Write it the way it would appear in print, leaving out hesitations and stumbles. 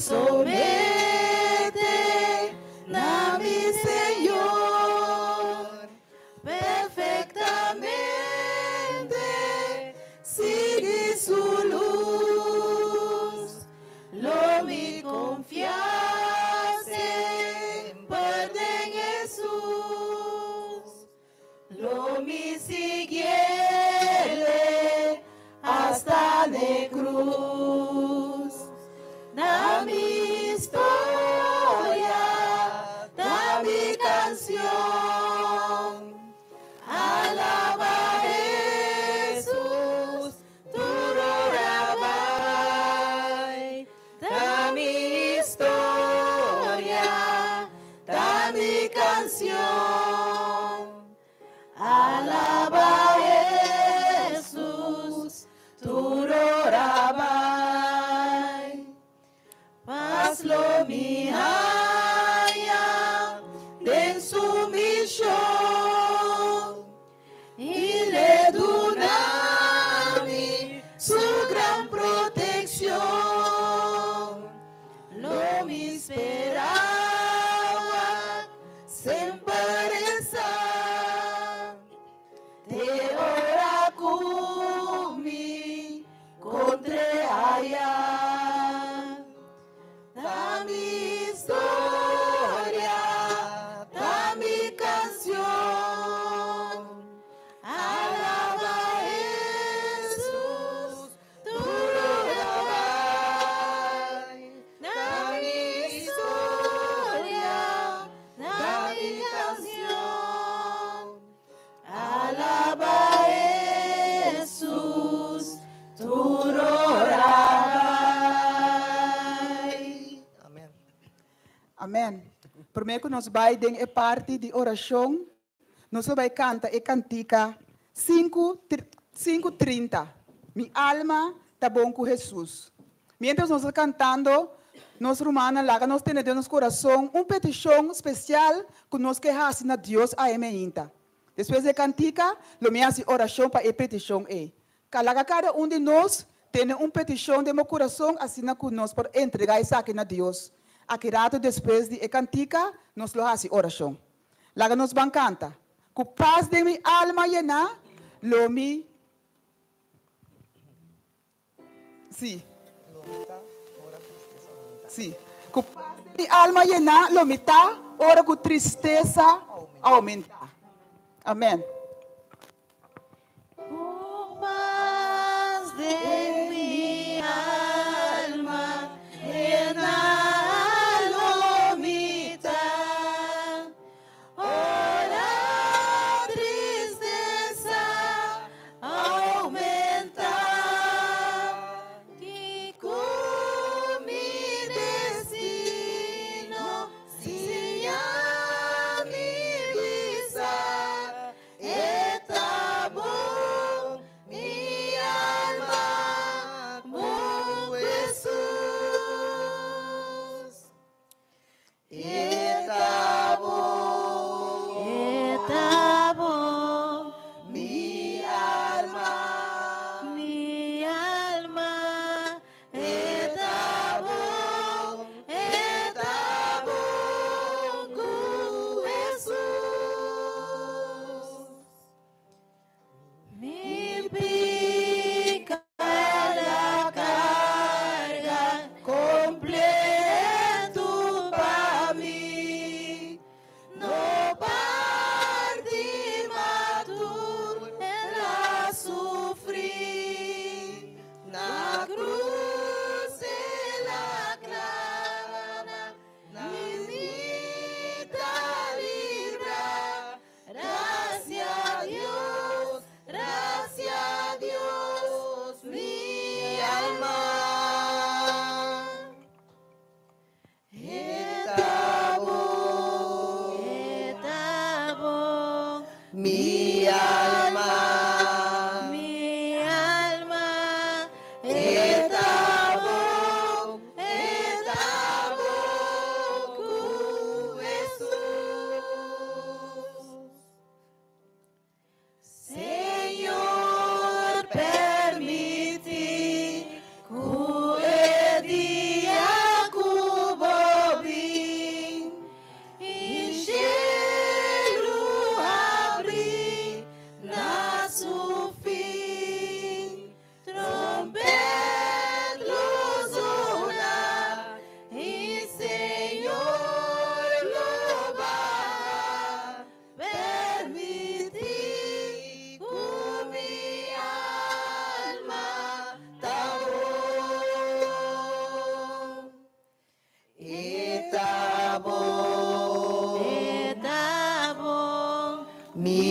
somete a mi Señor perfectamente, sigue su luz, lo mi confianza en Jesús, lo mi siguiere hasta la cruz. Da mi historia, da mi canción, alaba a Jesús, tu Rabai. Da mi historia, da mi canción, alaba a Jesús, tu Rabai. Mas lo mi haya en su misión y le donami su gran protección. Lo mi esperaba siempre esa, te ora cumi contra allá. Da mi historia, da mi canción, alaba a Jesús, tu Rabai. Da mi historia, da mi canción, alaba a Jesús, tu Rabai. Amém. Primeiro que nós vai em parte de oração, nós vai cantar e cantica 5:30. Minha alma está bom com Jesus. Mientras nós cantando, nós romanos lá nós temos no nosso coração petição especial que nós queremos a Deus a emeíta. Depois de cantica, lo me hace oração para a petição cada um de nós tem petição de meu coração assim que nós por entregar isso aqui a Deus. Aqui rato depois de cantica, nós lo hace oração. Lá nos van canta. Com paz de mi alma llena, lo mi. Sí. Sí. Com paz de mi alma llena, lo mi tá, ora com tristeza aumenta. Amém. Com paz de mi alma llena. Etabo.